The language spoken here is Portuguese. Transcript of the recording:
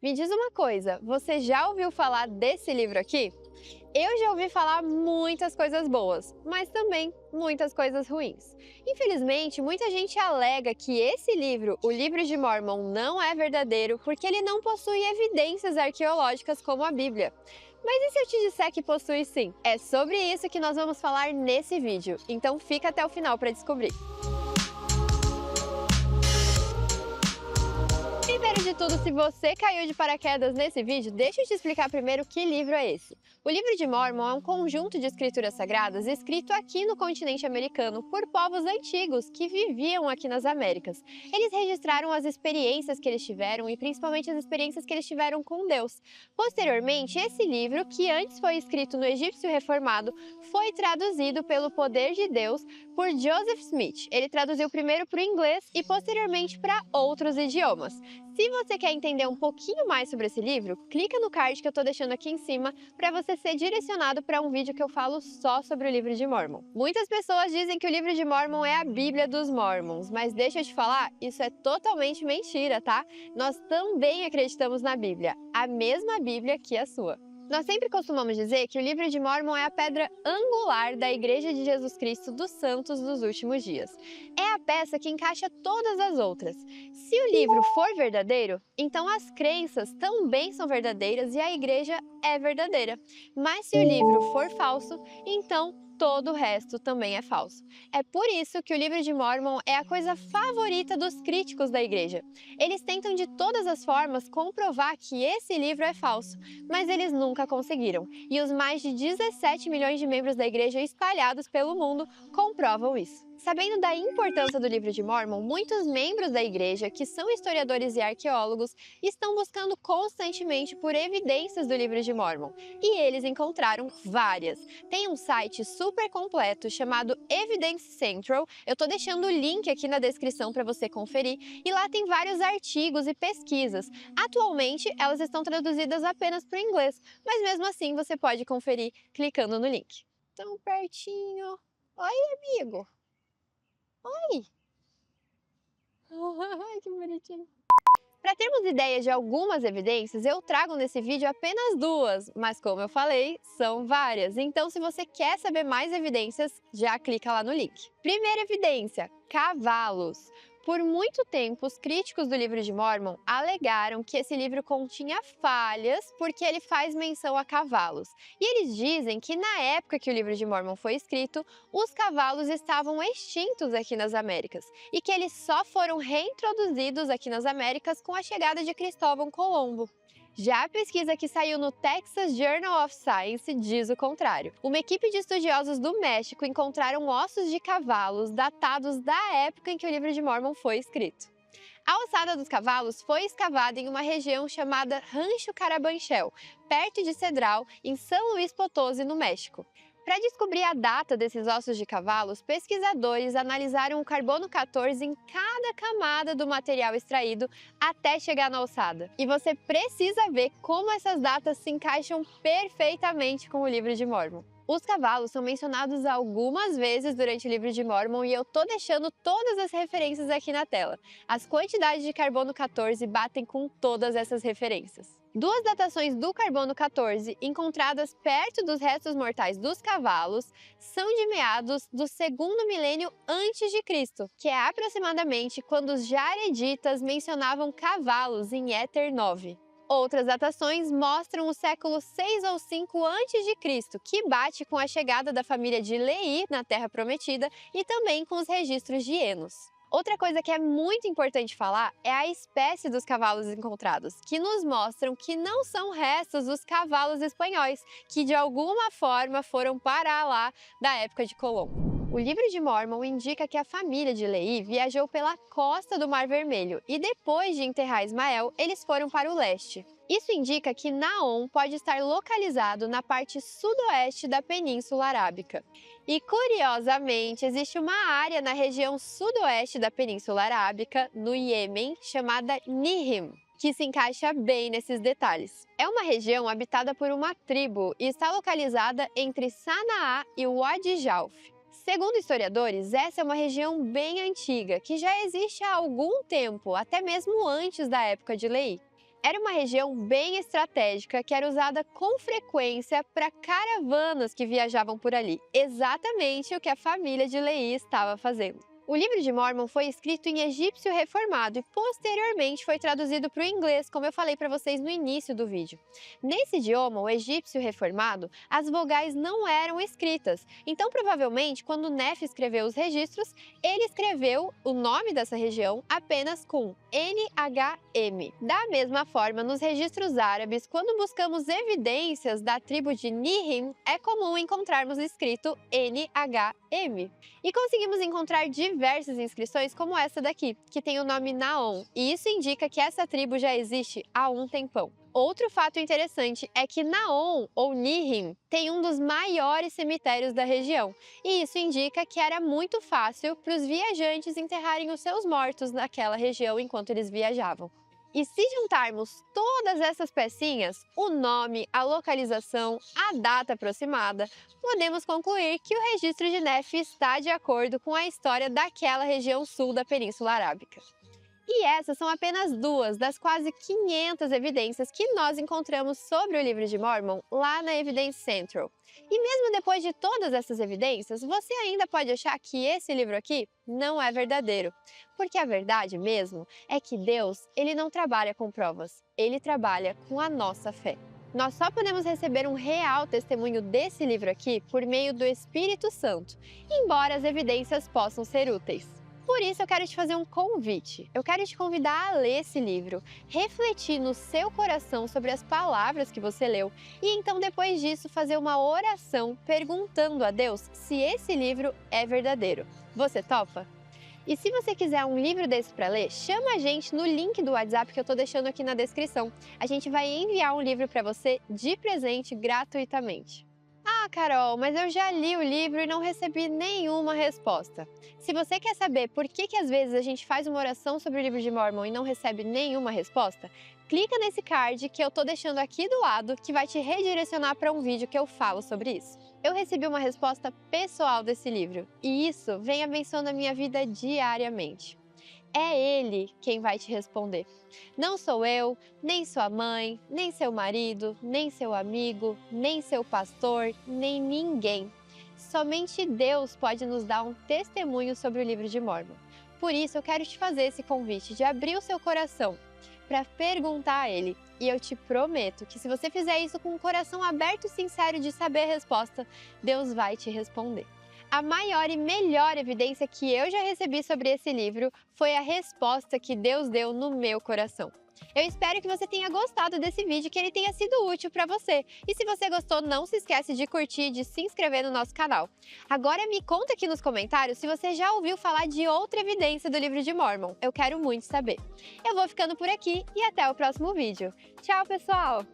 Me diz uma coisa, você já ouviu falar desse livro aqui? Eu já ouvi falar muitas coisas boas, mas também muitas coisas ruins. Infelizmente, muita gente alega que esse livro, o Livro de Mórmon, não é verdadeiro porque ele não possui evidências arqueológicas como a Bíblia. Mas e se eu te disser que possui sim? É sobre isso que nós vamos falar nesse vídeo, então fica até o final para descobrir. Primeiro de tudo, se você caiu de paraquedas nesse vídeo, deixa eu te explicar primeiro que livro é esse. O Livro de Mórmon é um conjunto de escrituras sagradas escrito aqui no continente americano por povos antigos que viviam aqui nas Américas. Eles registraram as experiências que eles tiveram e principalmente as experiências que eles tiveram com Deus. Posteriormente, esse livro, que antes foi escrito no egípcio reformado, foi traduzido pelo poder de Deus por Joseph Smith. Ele traduziu primeiro para o inglês e posteriormente para outros idiomas. Se você quer entender um pouquinho mais sobre esse livro, clica no card que eu estou deixando aqui em cima para você ser direcionado para um vídeo que eu falo só sobre o Livro de Mórmon. Muitas pessoas dizem que o Livro de Mórmon é a Bíblia dos Mormons, mas deixa eu te falar, isso é totalmente mentira, tá? Nós também acreditamos na Bíblia, a mesma Bíblia que a sua. Nós sempre costumamos dizer que o Livro de Mórmon é a pedra angular da Igreja de Jesus Cristo dos Santos dos Últimos Dias. É a peça que encaixa todas as outras. Se o livro for verdadeiro, então as crenças também são verdadeiras e a Igreja é verdadeira. Mas se o livro for falso, então todo o resto também é falso. É por isso que o Livro de Mórmon é a coisa favorita dos críticos da Igreja. Eles tentam de todas as formas comprovar que esse livro é falso, mas eles nunca conseguiram. E os mais de 17 milhões de membros da Igreja espalhados pelo mundo comprovam isso. Sabendo da importância do Livro de Mórmon, muitos membros da Igreja, que são historiadores e arqueólogos, estão buscando constantemente por evidências do Livro de Mórmon. E eles encontraram várias. Tem um site super completo chamado Evidence Central. Eu tô deixando o link aqui na descrição para você conferir. E lá tem vários artigos e pesquisas. Atualmente, elas estão traduzidas apenas para o inglês, mas mesmo assim você pode conferir clicando no link. Tão pertinho. Oi, amigo. Oi! Ai, que bonitinho. Para termos ideia de algumas evidências, eu trago nesse vídeo apenas duas, mas como eu falei, são várias. Então, se você quer saber mais evidências, já clica lá no link. Primeira evidência: cavalos. Por muito tempo, os críticos do Livro de Mórmon alegaram que esse livro continha falhas porque ele faz menção a cavalos. E eles dizem que na época que o Livro de Mórmon foi escrito, os cavalos estavam extintos aqui nas Américas e que eles só foram reintroduzidos aqui nas Américas com a chegada de Cristóvão Colombo. Já a pesquisa que saiu no Texas Journal of Science diz o contrário. Uma equipe de estudiosos do México encontraram ossos de cavalos datados da época em que o Livro de Mórmon foi escrito. A ossada dos cavalos foi escavada em uma região chamada Rancho Carabanchel, perto de Cedral, em São Luís Potosí, no México. Para descobrir a data desses ossos de cavalos, pesquisadores analisaram o carbono 14 em cada camada do material extraído até chegar na ossada. E você precisa ver como essas datas se encaixam perfeitamente com o Livro de Mórmon. Os cavalos são mencionados algumas vezes durante o Livro de Mórmon e eu tô deixando todas as referências aqui na tela. As quantidades de carbono 14 batem com todas essas referências. Duas datações do carbono 14, encontradas perto dos restos mortais dos cavalos, são de meados do segundo milênio antes de Cristo, que é aproximadamente quando os jareditas mencionavam cavalos em Éter 9. Outras datações mostram o século 6 ou 5 a.C., que bate com a chegada da família de Leí na Terra Prometida e também com os registros de Enos. Outra coisa que é muito importante falar é a espécie dos cavalos encontrados, que nos mostram que não são restos dos cavalos espanhóis, que de alguma forma foram parar lá da época de Colombo. O Livro de Mórmon indica que a família de Leí viajou pela costa do Mar Vermelho e depois de enterrar Ismael, eles foram para o leste. Isso indica que Naom pode estar localizado na parte sudoeste da Península Arábica. E, curiosamente, existe uma área na região sudoeste da Península Arábica, no Iêmen, chamada Nihim, que se encaixa bem nesses detalhes. É uma região habitada por uma tribo e está localizada entre Sanaá e Wadi Jauf. Segundo historiadores, essa é uma região bem antiga, que já existe há algum tempo, até mesmo antes da época de Leí. Era uma região bem estratégica que era usada com frequência para caravanas que viajavam por ali, exatamente o que a família de Leí estava fazendo. O livro de Mórmon foi escrito em egípcio reformado e posteriormente foi traduzido para o inglês, como eu falei para vocês no início do vídeo. Nesse idioma, o egípcio reformado, as vogais não eram escritas, então provavelmente quando Nefe escreveu os registros, ele escreveu o nome dessa região apenas com NHM. Da mesma forma, nos registros árabes, quando buscamos evidências da tribo de Nihim, é comum encontrarmos escrito NHM. E conseguimos encontrar diversas inscrições como essa daqui, que tem o nome Naon, e isso indica que essa tribo já existe há um tempão. Outro fato interessante é que Naon, ou Nihim, tem um dos maiores cemitérios da região, e isso indica que era muito fácil para os viajantes enterrarem os seus mortos naquela região enquanto eles viajavam. E se juntarmos todas essas pecinhas, o nome, a localização, a data aproximada, podemos concluir que o registro de Nefe está de acordo com a história daquela região sul da Península Arábica. E essas são apenas duas das quase 500 evidências que nós encontramos sobre o livro de Mórmon lá na Evidence Central. E mesmo depois de todas essas evidências, você ainda pode achar que esse livro aqui não é verdadeiro. Porque a verdade mesmo é que Deus, ele não trabalha com provas, ele trabalha com a nossa fé. Nós só podemos receber um real testemunho desse livro aqui por meio do Espírito Santo, embora as evidências possam ser úteis. Por isso eu quero te fazer um convite. Eu quero te convidar a ler esse livro, refletir no seu coração sobre as palavras que você leu e então depois disso fazer uma oração perguntando a Deus se esse livro é verdadeiro. Você topa? E se você quiser um livro desse para ler, chama a gente no link do WhatsApp que eu estou deixando aqui na descrição. A gente vai enviar um livro para você de presente gratuitamente. Ah, Carol, mas eu já li o livro e não recebi nenhuma resposta. Se você quer saber por que às vezes a gente faz uma oração sobre o livro de Mórmon e não recebe nenhuma resposta, clica nesse card que eu tô deixando aqui do lado que vai te redirecionar para um vídeo que eu falo sobre isso. Eu recebi uma resposta pessoal desse livro e isso vem abençoando a minha vida diariamente. É Ele quem vai te responder. Não sou eu, nem sua mãe, nem seu marido, nem seu amigo, nem seu pastor, nem ninguém. Somente Deus pode nos dar um testemunho sobre o livro de Mórmon. Por isso eu quero te fazer esse convite de abrir o seu coração para perguntar a Ele. E eu te prometo que se você fizer isso com um coração aberto e sincero de saber a resposta, Deus vai te responder. A maior e melhor evidência que eu já recebi sobre esse livro foi a resposta que Deus deu no meu coração. Eu espero que você tenha gostado desse vídeo e que ele tenha sido útil para você. E se você gostou, não se esquece de curtir e de se inscrever no nosso canal. Agora me conta aqui nos comentários se você já ouviu falar de outra evidência do livro de Mórmon. Eu quero muito saber. Eu vou ficando por aqui e até o próximo vídeo. Tchau, pessoal!